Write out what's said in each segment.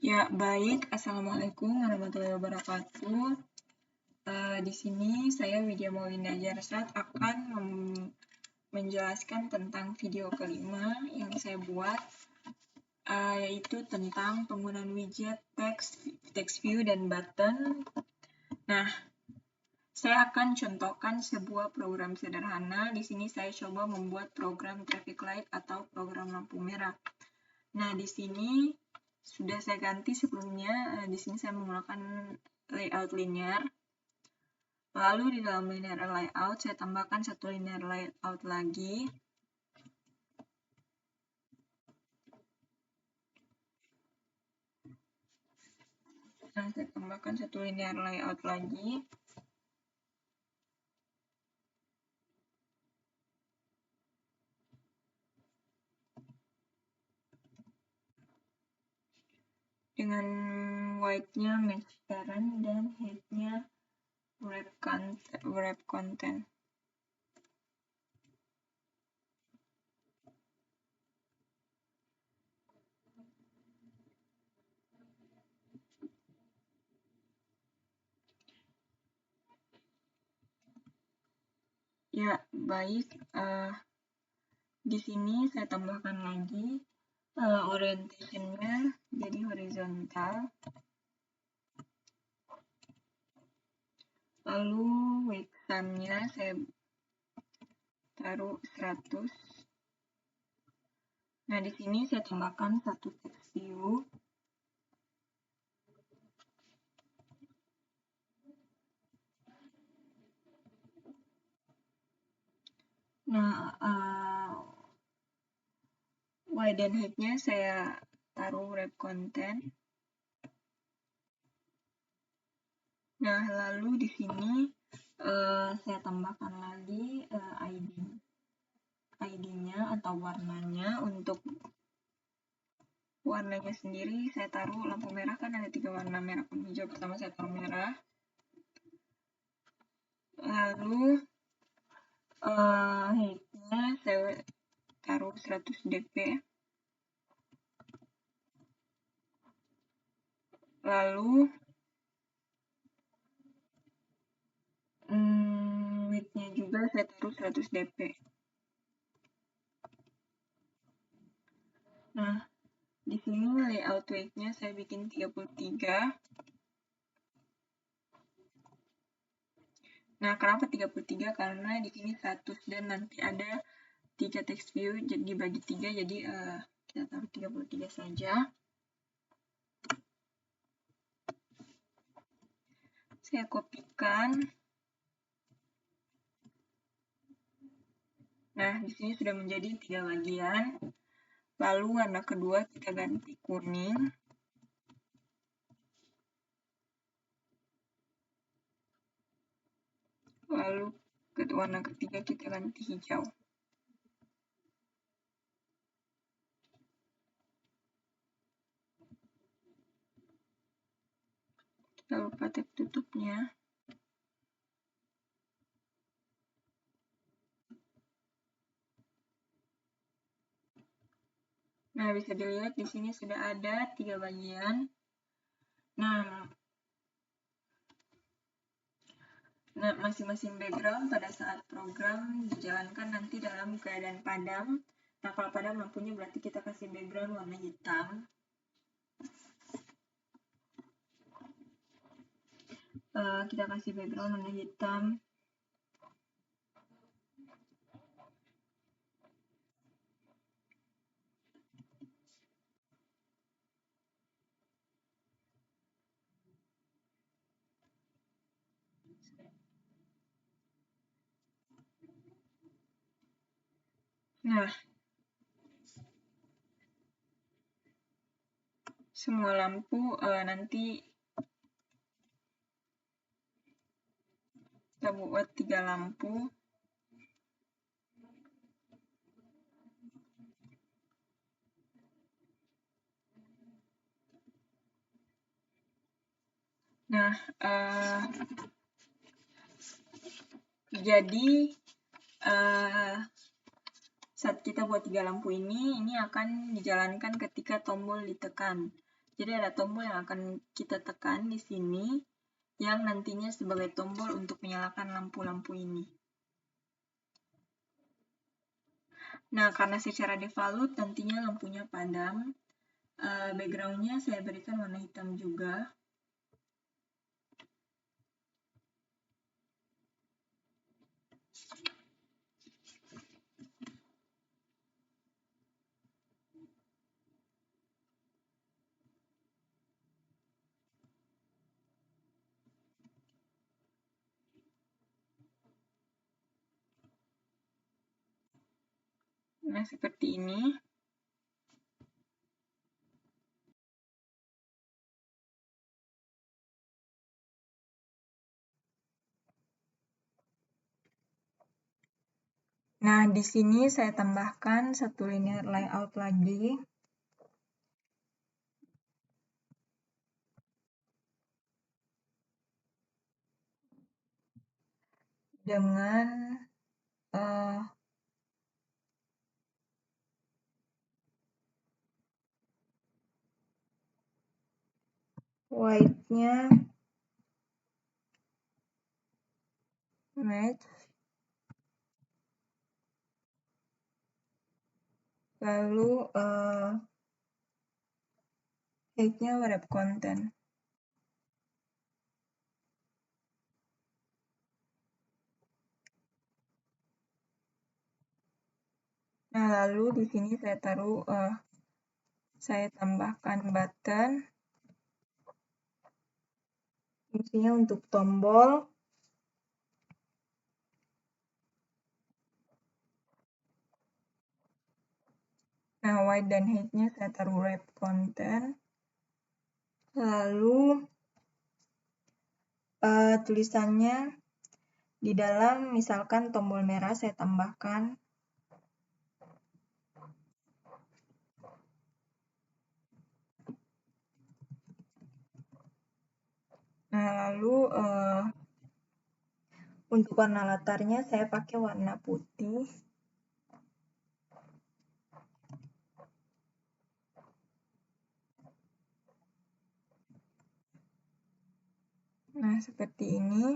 Ya, baik. Assalamualaikum warahmatullahi wabarakatuh. Di sini saya Widya Maulina Jarsad akan menjelaskan tentang video kelima yang saya buat, yaitu tentang penggunaan widget, text view, dan button. Nah, saya akan contohkan sebuah program sederhana. Di sini saya coba membuat program traffic light atau program lampu merah. Nah, di sini sudah saya ganti sebelumnya. Di sini saya menggunakan layout linear. Lalu di dalam linear layout saya tambahkan satu linear layout lagi. Nah, saya tambahkan satu linear layout lagi. Dengan white-nya match parent dan height-nya wrap content. Ya, baik. Di sini saya tambahkan lagi orientation-nya jadi horizontal. Lalu wake time-nya saya taruh 100. Nah, di sini saya tambahkan satu text view. Nah, width dan height-nya saya taruh wrap content. Nah, lalu di sini saya tambahkan lagi ID-nya atau warnanya. Untuk warnanya sendiri saya taruh lampu merah, kan ada 3 warna, merah, kuning, hijau. Pertama saya taruh merah. Lalu height-nya saya taruh 100 dp. Lalu width-nya juga saya taruh 100 dp. Nah, di sini layout weight-nya saya bikin 33. Nah, kenapa 33? Karena di sini 100 dan nanti ada 3 text view jadi dibagi 3, jadi kita taruh 33 saja. Saya kopikan. Nah, di sini sudah menjadi 3 bagian. Lalu warna kedua kita ganti kuning. Lalu warna ketiga kita ganti hijau. Kita lupa tab tutupnya. Nah, bisa dilihat di sini sudah ada 3 bagian. Nah, masing-masing background pada saat program dijalankan nanti dalam keadaan padam. Nah, kalau padam lampunya berarti kita kasih background warna hitam. Kita kasih background warna hitam. Nah, semua lampu nanti kita buat 3 lampu. Nah, jadi saat kita buat 3 lampu ini akan dijalankan ketika tombol ditekan. Jadi ada tombol yang akan kita tekan di sini, yang nantinya sebagai tombol untuk menyalakan lampu-lampu ini. Nah, karena secara default nantinya lampunya padam, background-nya saya berikan warna hitam juga. Nah, seperti ini. Nah, di sini saya tambahkan satu linear layout lagi. Dengan white-nya match, lalu height-nya wrap content. Nah, lalu di sini saya taruh, saya tambahkan button, fungsinya untuk tombol. Nah, white dan height-nya saya taruh wrap content. Lalu tulisannya di dalam, misalkan tombol merah saya tambahkan. Nah, lalu untuk warna latarnya saya pakai warna putih. Nah, seperti ini.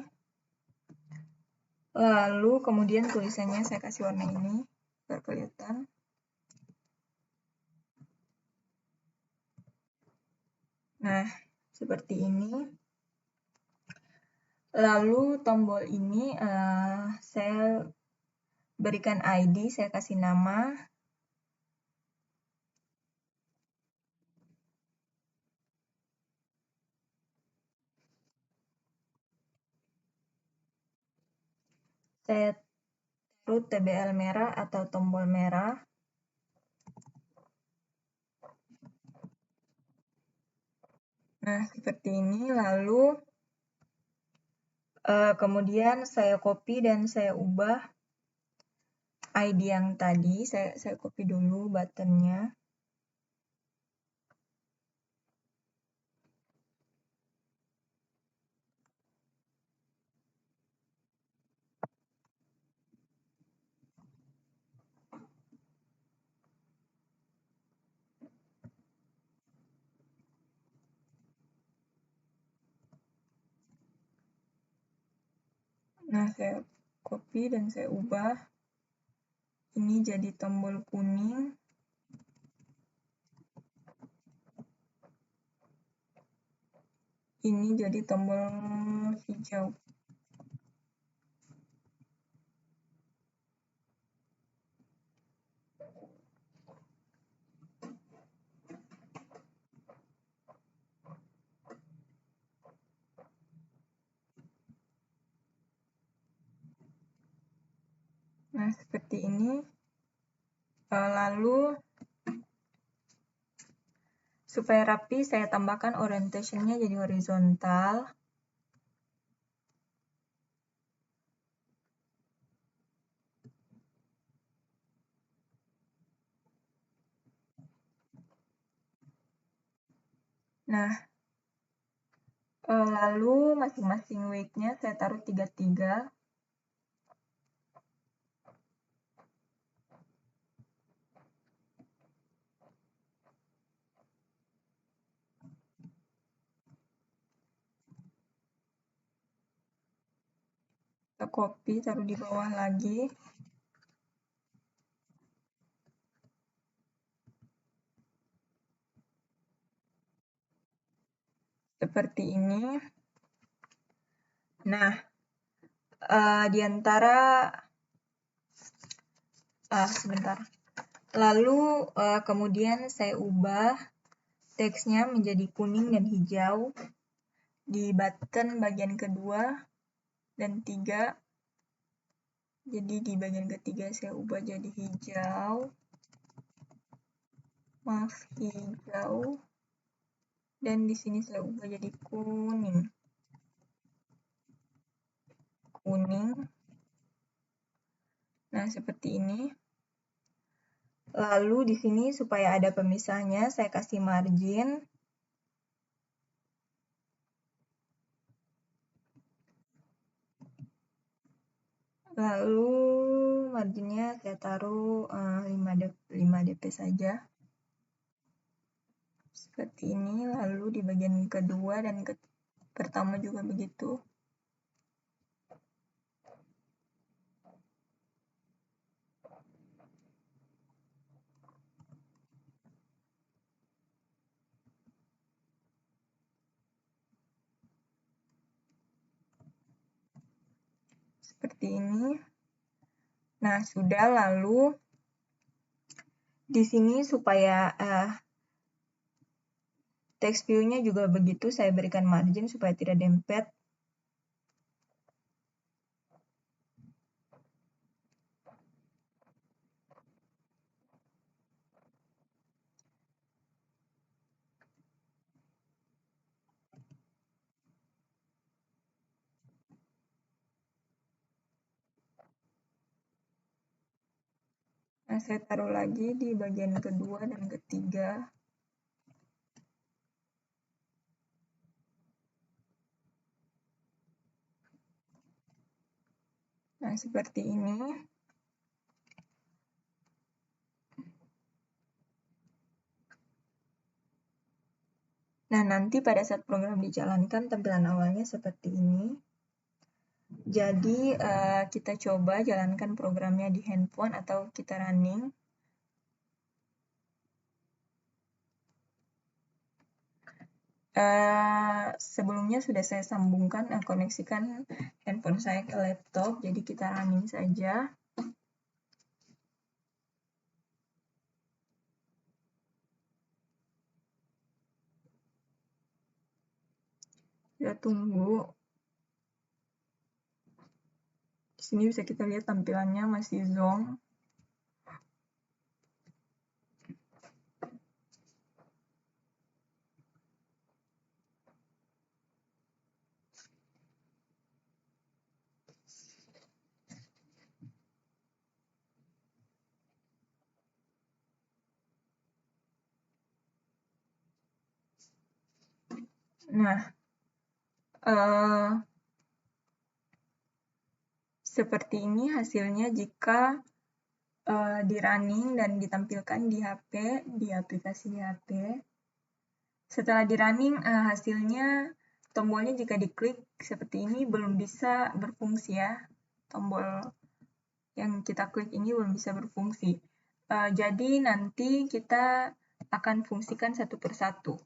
Lalu kemudian tulisannya saya kasih warna ini, biar kelihatan. Nah, seperti ini. Lalu tombol ini saya berikan ID, saya kasih nama. Saya taruh TBL merah atau tombol merah. Nah, seperti ini. Lalu kemudian saya copy dan saya ubah ID yang tadi. Saya copy dulu buttonnya. Nah, saya copy dan saya ubah. Ini jadi tombol kuning. Ini jadi tombol hijau. Nah, seperti ini. Lalu, supaya rapi, saya tambahkan orientation-nya jadi horizontal. Nah, lalu masing-masing weight-nya saya taruh 33. Kita copy, taruh di bawah lagi. Seperti ini. Nah, di antara sebentar. Lalu kemudian saya ubah teksnya menjadi kuning dan hijau di button bagian kedua dan 3. Jadi di bagian ketiga saya ubah jadi hijau. Hijau. Dan di sini saya ubah jadi kuning. Nah, seperti ini. Lalu di sini supaya ada pemisahnya, saya kasih margin. Lalu marginnya saya taruh 5 dp saja. Seperti ini. Lalu di bagian kedua dan pertama juga begitu. Seperti ini. Nah, sudah. Lalu di sini supaya text view-nya juga begitu, saya berikan margin supaya tidak dempet. Nah, saya taruh lagi di bagian kedua dan ketiga. Nah, seperti ini. Nah, nanti pada saat program dijalankan, tampilan awalnya seperti ini. Jadi, kita coba jalankan programnya di handphone atau kita running. Sebelumnya sudah saya sambungkan, koneksikan handphone saya ke laptop, jadi kita running saja. Kita tunggu. Di sini bisa kita lihat tampilannya masih zonk. Nah, seperti ini hasilnya jika di running dan ditampilkan di HP, di aplikasi di HP. Setelah di running, hasilnya tombolnya jika diklik seperti ini belum bisa berfungsi ya. Tombol yang kita klik ini belum bisa berfungsi. Jadi nanti kita akan fungsikan satu persatu.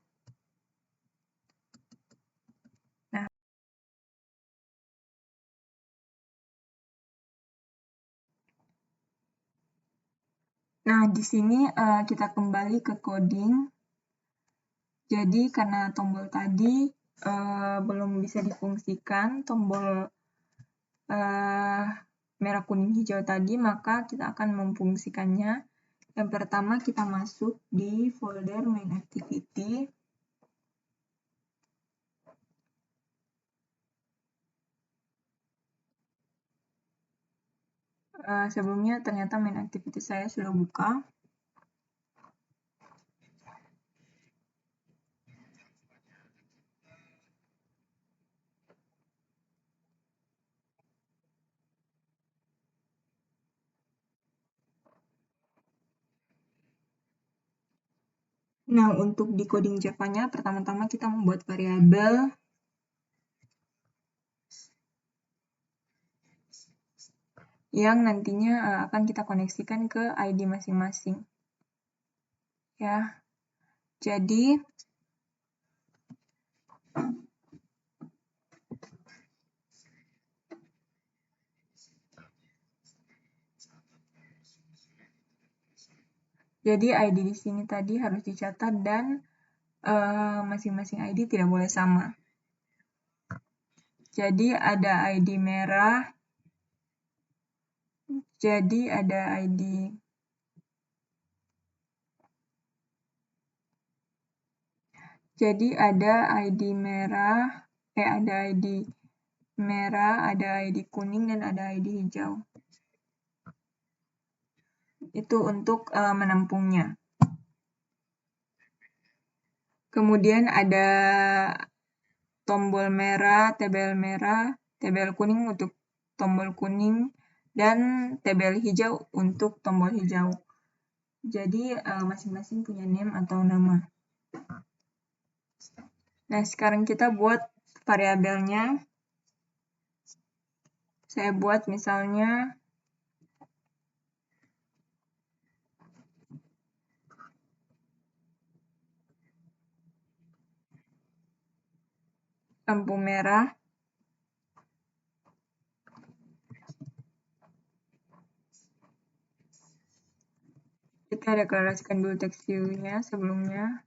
Nah, di sini kita kembali ke coding. Jadi karena tombol tadi belum bisa difungsikan, tombol merah kuning hijau tadi, maka kita akan memfungsikannya. Yang pertama kita masuk di folder main activity. Sebelumnya ternyata main activity saya sudah buka. Nah, untuk di coding Java-nya, pertama-tama kita membuat variabel yang nantinya akan kita koneksikan ke ID masing-masing. Ya. Jadi ID di sini tadi harus dicatat dan masing-masing ID tidak boleh sama. Jadi ada ID merah, jadi ada ID merah, ada ID merah, ada ID kuning, dan ada ID hijau. Itu untuk menampungnya. Kemudian ada tombol merah, tabel kuning untuk tombol kuning, dan tabel hijau untuk tombol hijau. Jadi masing-masing punya name atau nama. Nah, sekarang kita buat variabelnya. Saya buat misalnya lampu merah. Kita deklarasikan dulu text view-nya sebelumnya.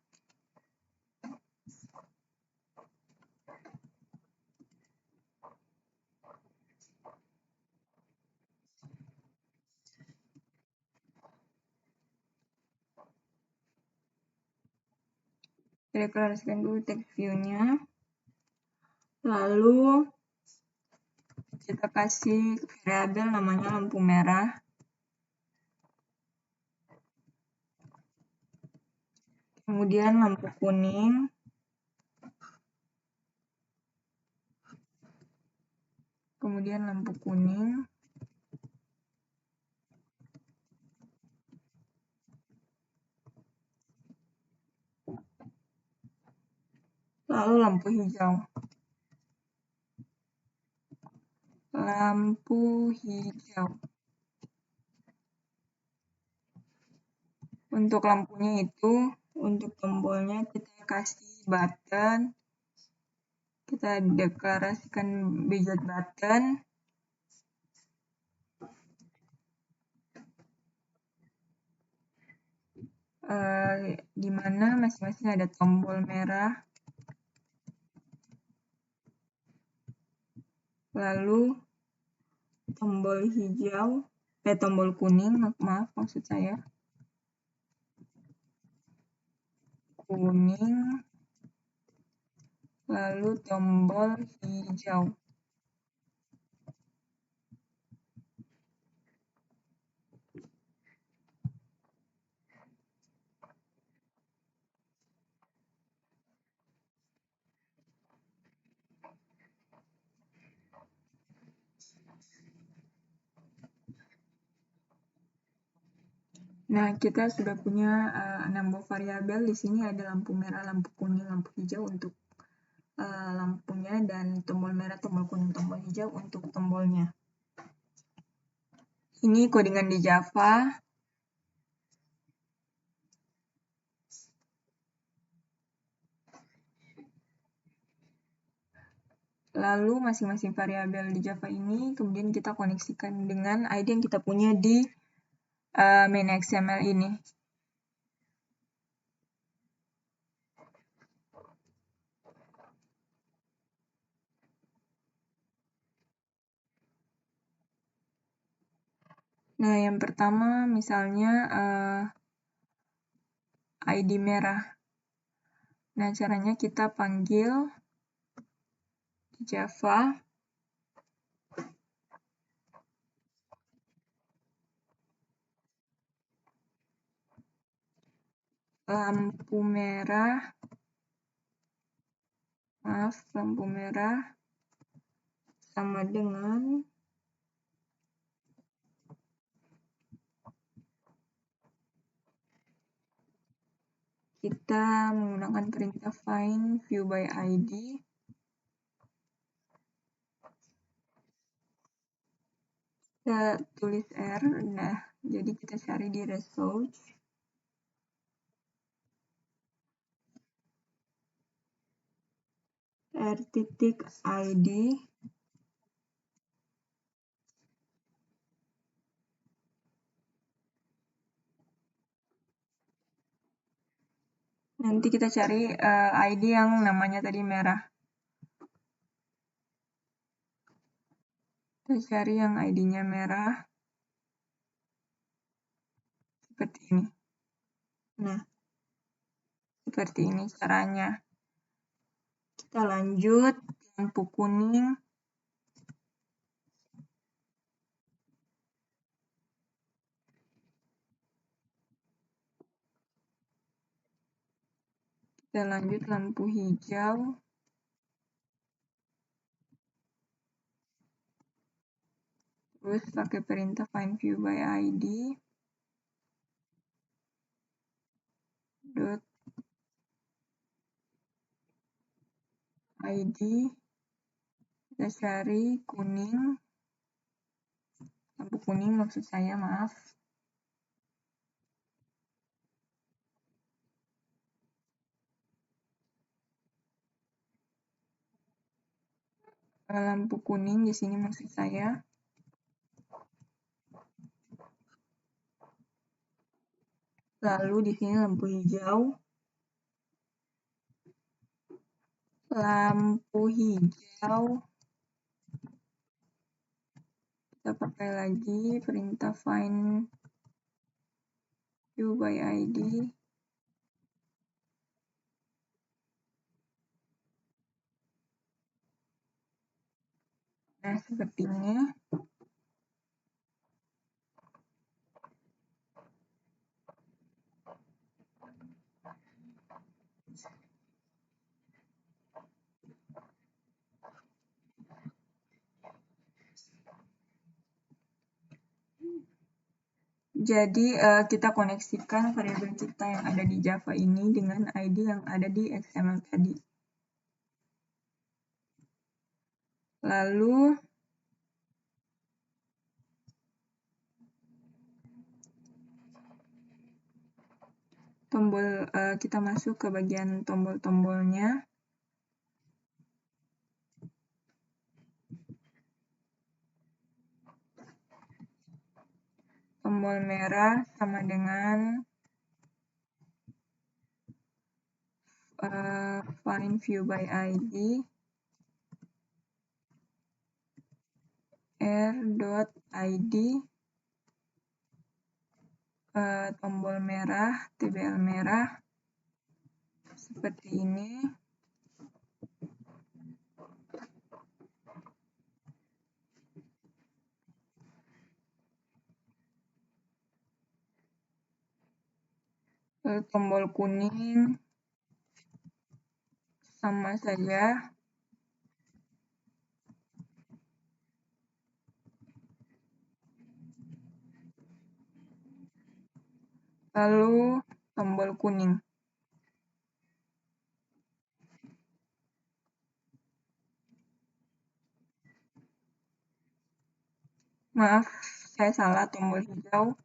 Kita deklarasikan dulu text view-nya. Lalu kita kasih variabel namanya lampu merah. Kemudian lampu kuning. Kemudian lampu kuning. Lalu lampu hijau. Lampu hijau. Untuk lampunya itu, untuk tombolnya kita kasih button. Kita deklarasikan widget button. Di mana masing-masing ada tombol merah. Lalu tombol hijau, tombol kuning, maaf maksud saya. Kuning, lalu tombol hijau. Nah, kita sudah punya 6 buah variabel. Di sini ada lampu merah, lampu kuning, lampu hijau untuk lampunya, dan tombol merah, tombol kuning, tombol hijau untuk tombolnya. Ini codingan di Java. Lalu masing-masing variabel di Java ini kemudian kita koneksikan dengan ID yang kita punya di main XML ini. Nah, yang pertama misalnya ID merah. Nah, caranya kita panggil di Java lampu merah sama dengan kita menggunakan perintah find view by ID. kita tulis R. Nah, jadi kita cari di resource. R.id. Nanti kita cari ID yang namanya tadi merah. Kita cari yang ID-nya merah. Seperti ini. Nah, seperti ini caranya. Kita lanjut, lampu kuning. Kita lanjut lampu hijau. Terus pakai perintah find view by ID. Dot ID. Kita cari kuning. Lampu kuning maksud saya, maaf. Lampu kuning di sini maksud saya. Lalu di sini lampu hijau. Lampu hijau. Kita pakai lagi perintah find view by ID. Nah, seperti ini. Jadi, kita koneksikan variabel kita yang ada di Java ini dengan ID yang ada di XML tadi. Lalu, kita masuk ke bagian tombol-tombolnya. Tombol merah sama dengan find view by ID r.id tombol merah, TBL merah seperti ini. Tombol kuning sama saja. Lalu tombol kuning. Maaf, saya salah, tombol hijau.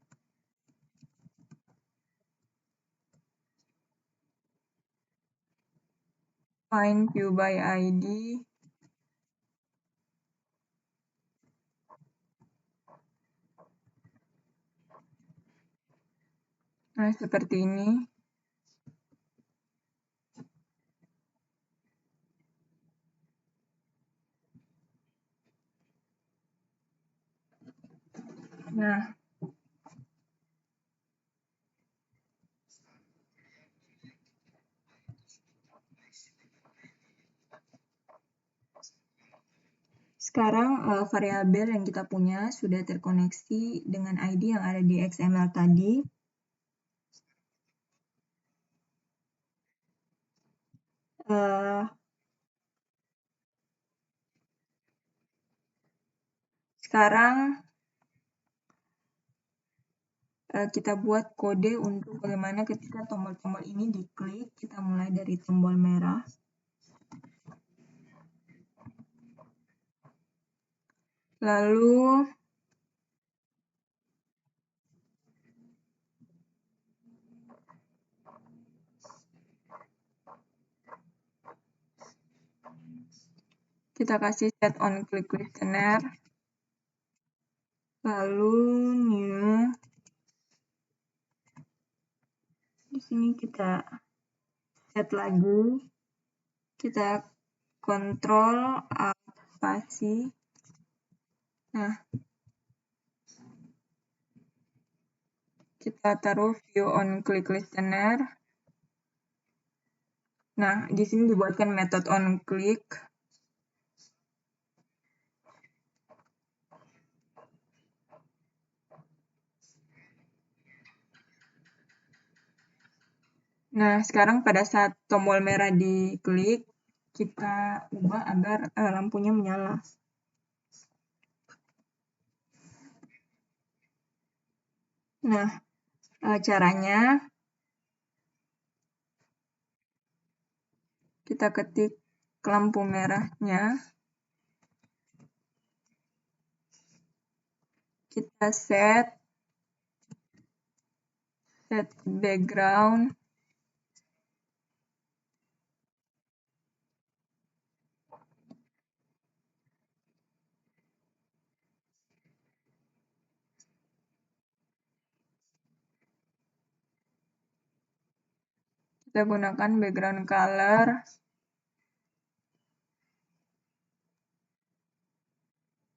Find view by ID. Nah, seperti ini. Nah, sekarang variabel yang kita punya sudah terkoneksi dengan ID yang ada di XML tadi. Sekarang kita buat kode untuk bagaimana ketika tombol-tombol ini diklik. Kita mulai dari tombol merah. Lalu Kita kasih set on click listener. Lalu new. Di sini kita set lagi. Kita kontrol alt spasi. Nah, kita taruh view on click listener. Nah, di sini dibuatkan metode on click. Nah, sekarang pada saat tombol merah diklik, kita ubah agar lampunya menyala. Nah, caranya kita ketik lampu merahnya. Kita set background. Kita gunakan background color.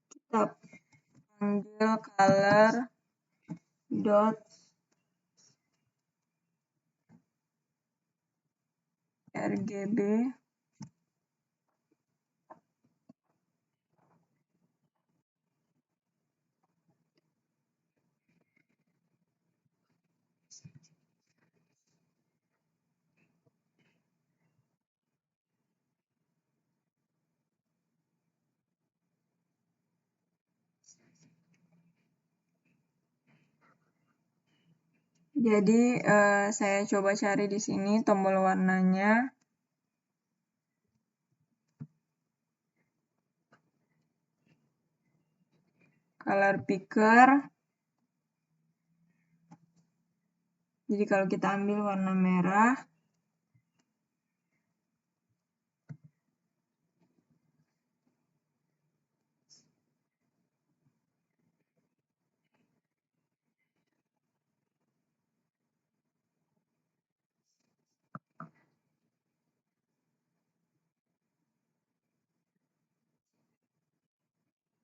Kita panggil color dot RGB. Jadi saya coba cari di sini tombol warnanya. Color picker. Jadi kalau kita ambil warna merah,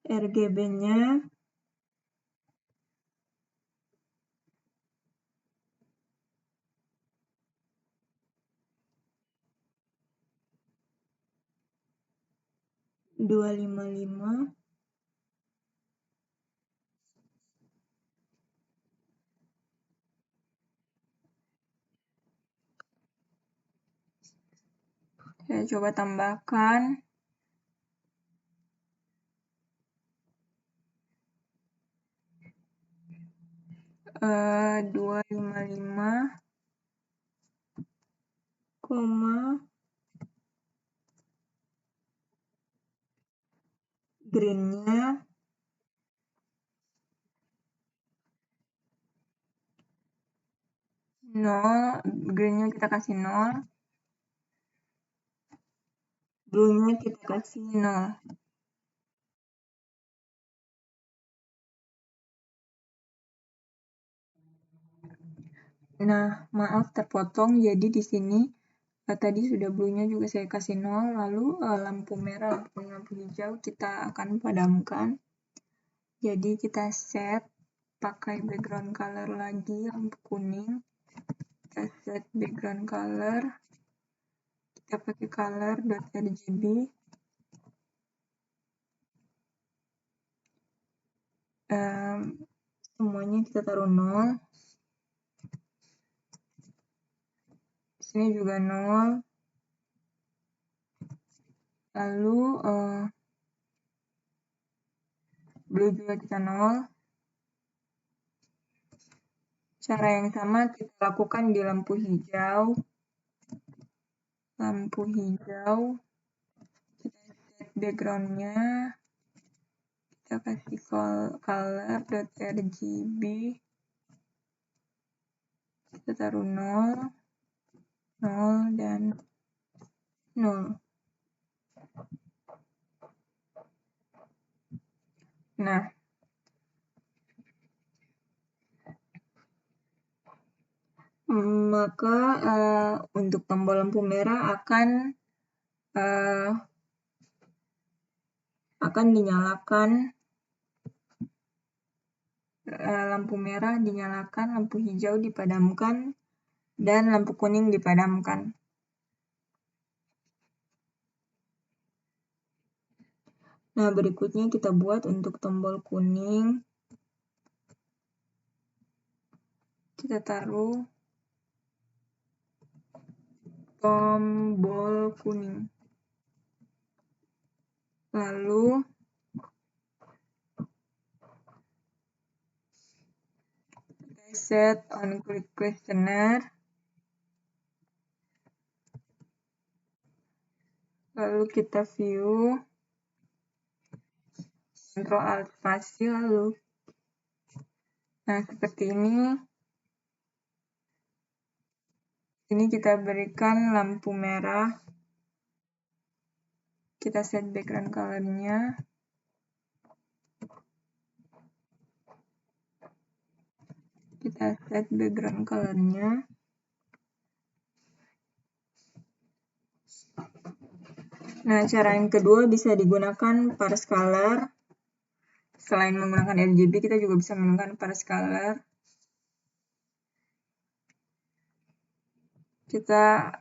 RGB-nya .255. Saya coba tambahkan. Uh, 255, green-nya 0, green-nya kita kasih 0, blue-nya kita kasih 0. Nah, maaf terpotong, jadi di sini tadi sudah blue-nya juga saya kasih 0, lalu lampu merah, lampu hijau kita akan padamkan. Jadi kita set pakai background color lagi, lampu kuning. Kita set background color. Kita pakai color.rgb. Semuanya kita taruh 0. Di sini juga 0. Lalu blue juga kita 0. Cara yang sama kita lakukan di lampu hijau. Lampu hijau, kita set background-nya. Kita kasih color.rgb. Kita taruh 0, 0, dan 0. Nah, maka untuk tombol lampu merah akan dinyalakan, lampu merah dinyalakan, lampu hijau dipadamkan, dan lampu kuning dipadamkan. Nah, berikutnya kita buat untuk tombol kuning. Kita taruh tombol kuning. Lalu set on click questionnaire. Lalu kita view. Ctrl Alt spasi lalu. Nah, seperti ini. Ini kita berikan lampu merah. Kita set background color-nya. Kita set background color-nya. Nah, cara yang kedua bisa digunakan Parse Color. Selain menggunakan RGB, kita juga bisa menggunakan Parse Color. Kita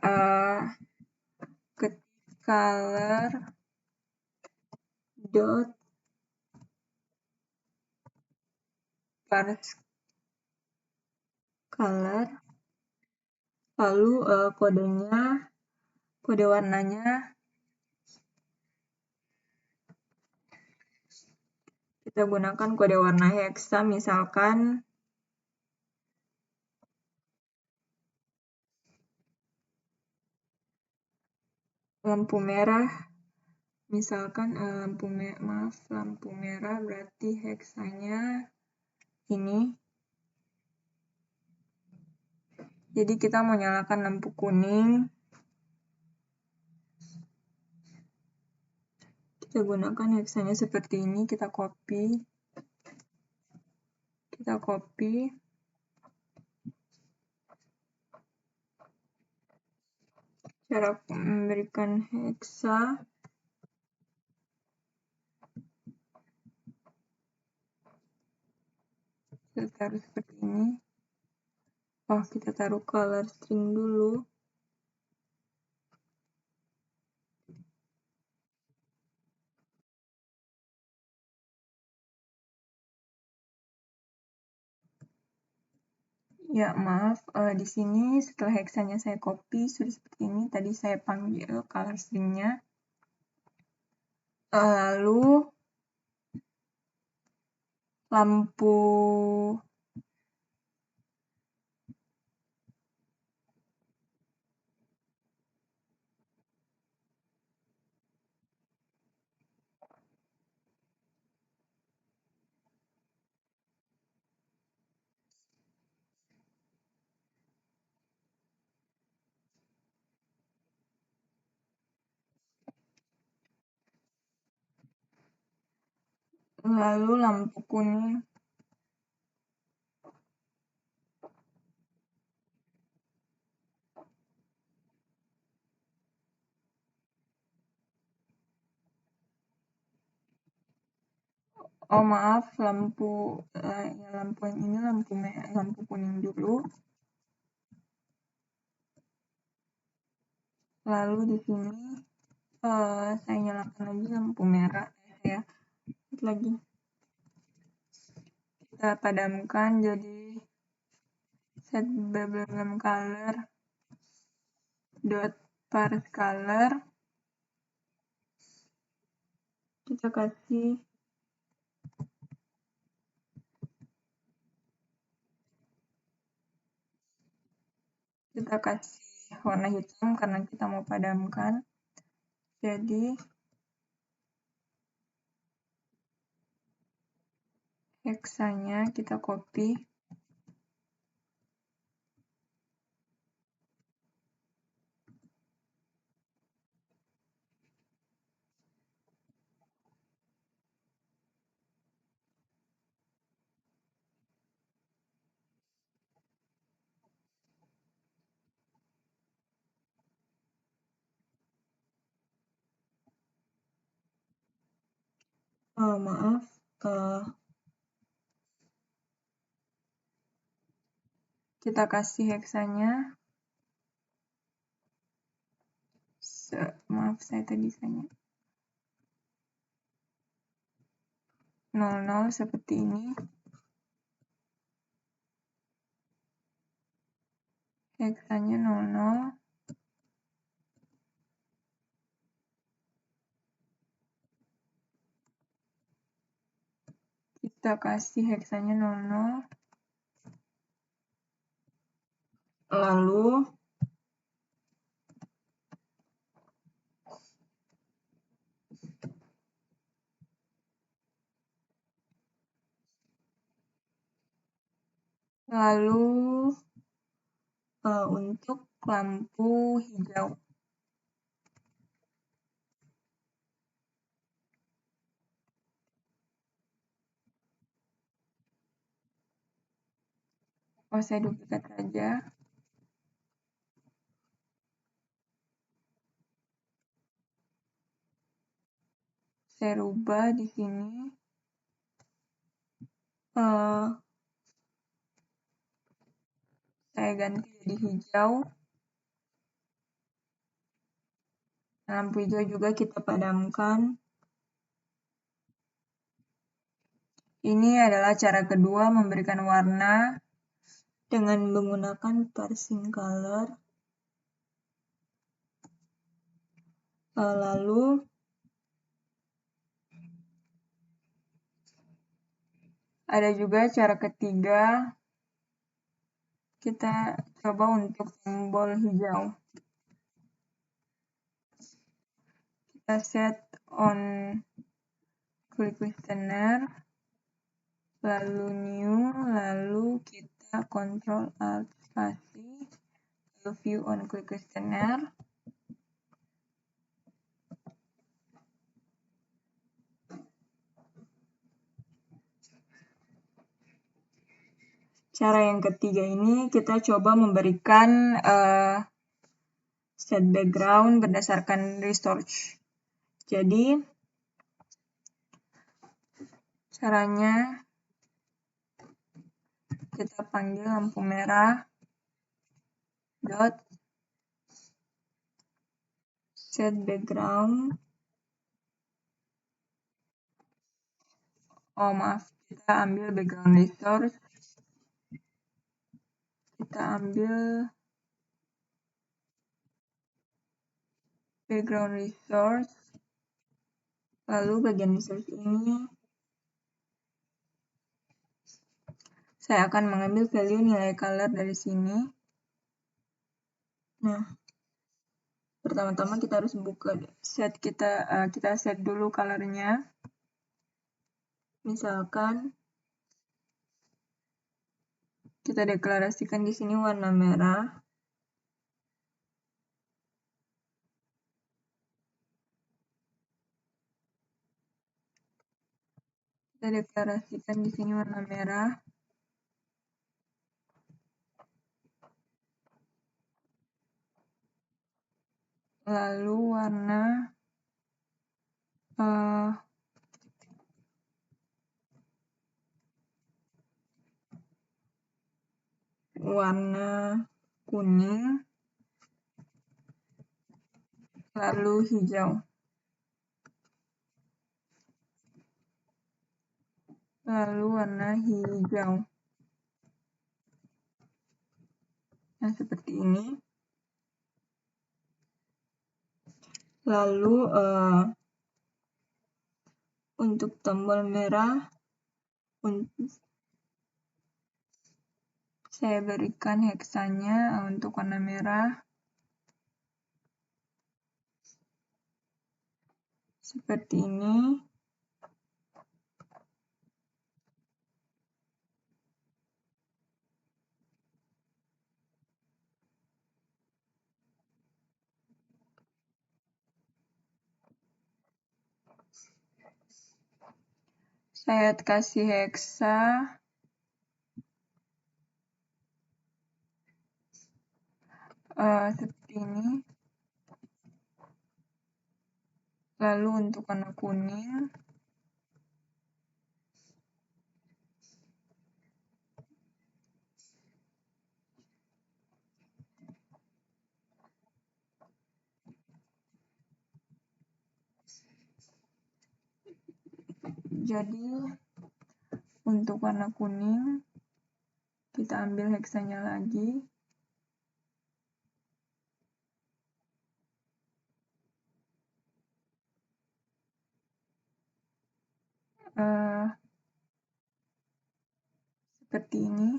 ketik color dot Parse Color. Lalu kode warnanya kita gunakan kode warna hexa, misalkan lampu merah, misalkan lampu merah berarti hexanya ini. Jadi kita mau nyalakan lampu kuning, kita gunakan hexanya seperti ini, kita copy. Cara memberikan hexa. Kita taruh seperti ini. Kita taruh color string dulu. Ya, maaf, di sini setelah hexanya saya copy, sudah seperti ini. Tadi saya panggil color string-nya. Lalu lampu kuning. Maaf, lampu ini lampu kuning dulu. Lalu di sini saya nyalakan lagi lampu merah ya. Lagi kita padamkan, jadi set background color dot Parse Color. Kita kasih warna hitam karena kita mau padamkan. Jadi hexanya kita copy. kita kasih heksanya. Maaf, saya tadi saya 00 seperti ini. Heksanya 00. Kita kasih heksanya 00. Lalu untuk lampu hijau. Saya duplikat saja. Saya rubah di sini. Saya ganti jadi hijau. Lampu hijau juga kita padamkan. Ini adalah cara kedua memberikan warna dengan menggunakan parsing color. Lalu ada juga cara ketiga, kita coba untuk tombol hijau. Kita set on quick listener, lalu new, lalu kita Ctrl Alt spasi, lalu view on quick listener. Cara yang ketiga ini kita coba memberikan set background berdasarkan research. Jadi caranya kita panggil lampu merah dot set background. Maaf, kita ambil background resource. Kita ambil background resource, lalu bagian resource ini saya akan mengambil value nilai color dari sini. Nah, pertama-tama kita harus buka set kita set dulu colornya. Misalkan kita deklarasikan di sini warna merah. Kita deklarasikan di sini warna merah. Lalu warna kuning, lalu hijau. Lalu warna hijau. Nah, seperti ini. Lalu untuk tombol merah, saya berikan heksanya untuk warna merah. Seperti ini. Saya kasih heksa. Seperti ini. Lalu untuk warna kuning, Jadi untuk warna kuning kita ambil heksanya lagi. Seperti ini.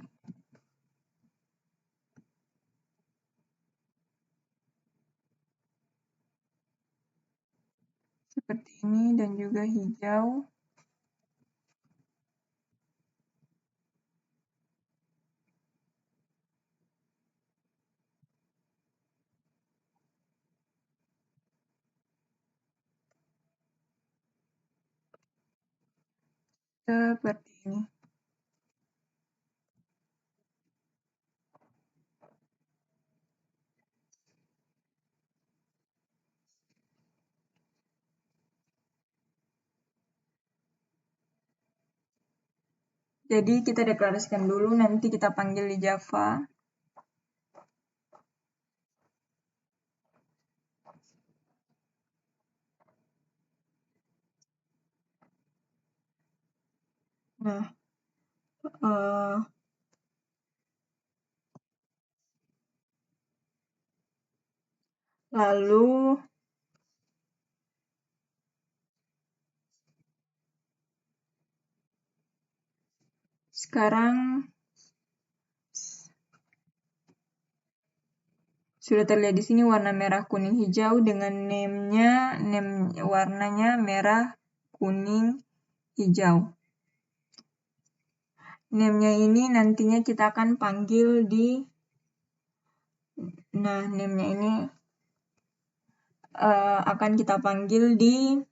Seperti ini dan juga hijau. Seperti ini. Jadi kita deklarasikan dulu, nanti kita panggil di Java. Nah, lalu sekarang sudah terlihat di sini warna merah, kuning, hijau dengan name warnanya merah, kuning, hijau. Name-nya ini nantinya kita akan panggil di, nah name-nya ini akan kita panggil di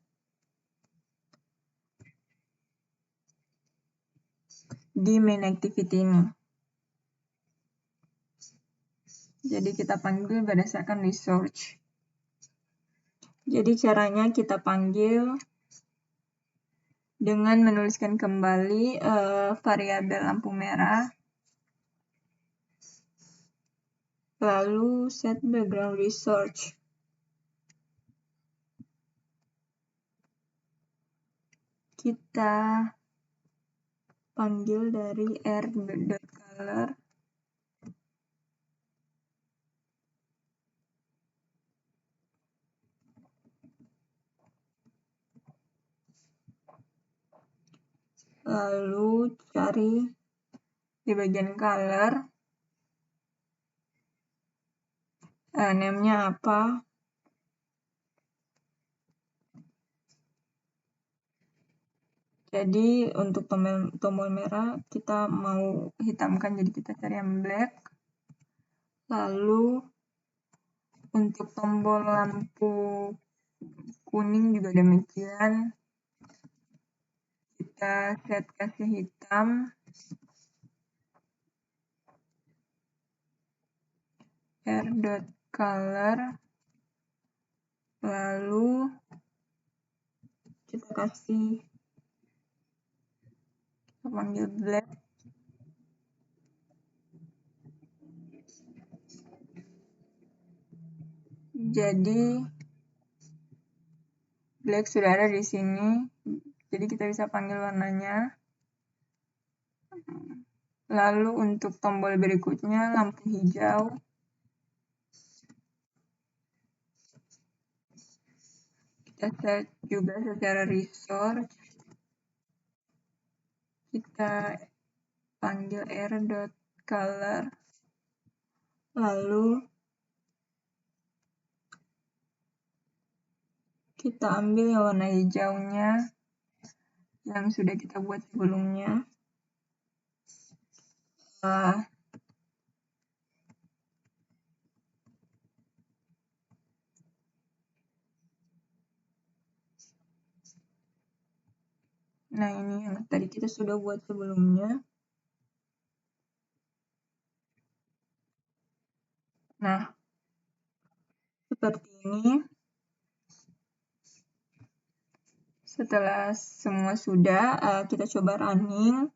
main activity ini. Jadi kita panggil berdasarkan research. Jadi caranya kita panggil dengan menuliskan kembali variabel lampu merah, lalu set background research. Kita panggil dari r.color lalu cari di bagian color name-nya apa. Jadi untuk tombol merah kita mau hitamkan, jadi kita cari yang black. Lalu untuk tombol lampu kuning juga demikian. Kita set kasih hitam. r.color lalu kita panggil black. Jadi black sudah ada di sini. Jadi kita bisa panggil warnanya. Lalu untuk tombol berikutnya lampu hijau. Kita set juga secara resource. Kita panggil r.color. Lalu kita ambil yang warna hijaunya yang sudah kita buat sebelumnya. Nah, ini yang tadi kita sudah buat sebelumnya. Nah, seperti ini. Setelah semua sudah, kita coba running.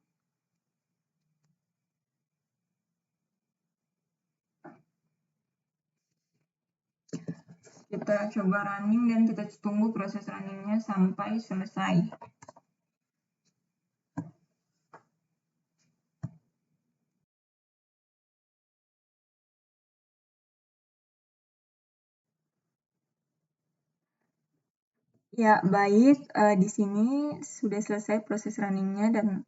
Kita coba running dan kita tunggu proses runningnya sampai selesai. Ya, baik. Di sini sudah selesai proses runningnya dan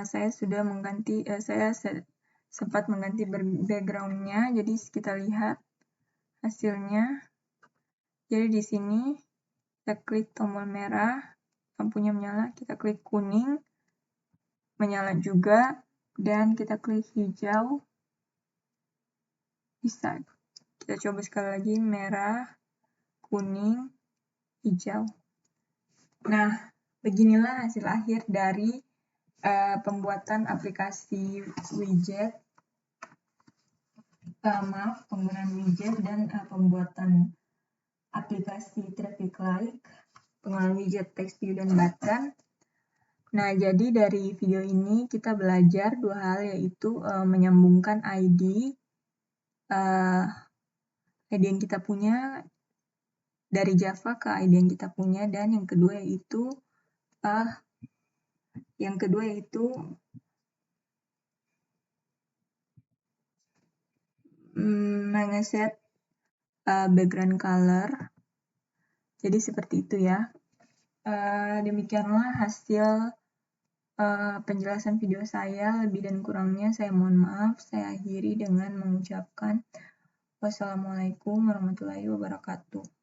saya sudah mengganti, sempat mengganti background-nya. Jadi kita lihat hasilnya. Jadi di sini kita klik tombol merah, lampunya menyala. Kita klik kuning, menyala juga. Dan kita klik hijau. Bisa. Kita coba sekali lagi, merah, kuning, hijau. Nah, beginilah hasil akhir dari pembuatan aplikasi widget, penggunaan widget dan pembuatan aplikasi traffic light, penggunaan widget text view dan button. Nah, jadi dari video ini kita belajar dua hal, yaitu menyambungkan ID yang kita punya dari Java ke ID yang kita punya, dan yang kedua yaitu mengeset background color. Jadi seperti itu ya. Demikianlah hasil penjelasan video saya. Lebih dan kurangnya saya mohon maaf. Saya akhiri dengan mengucapkan wassalamualaikum warahmatullahi wabarakatuh.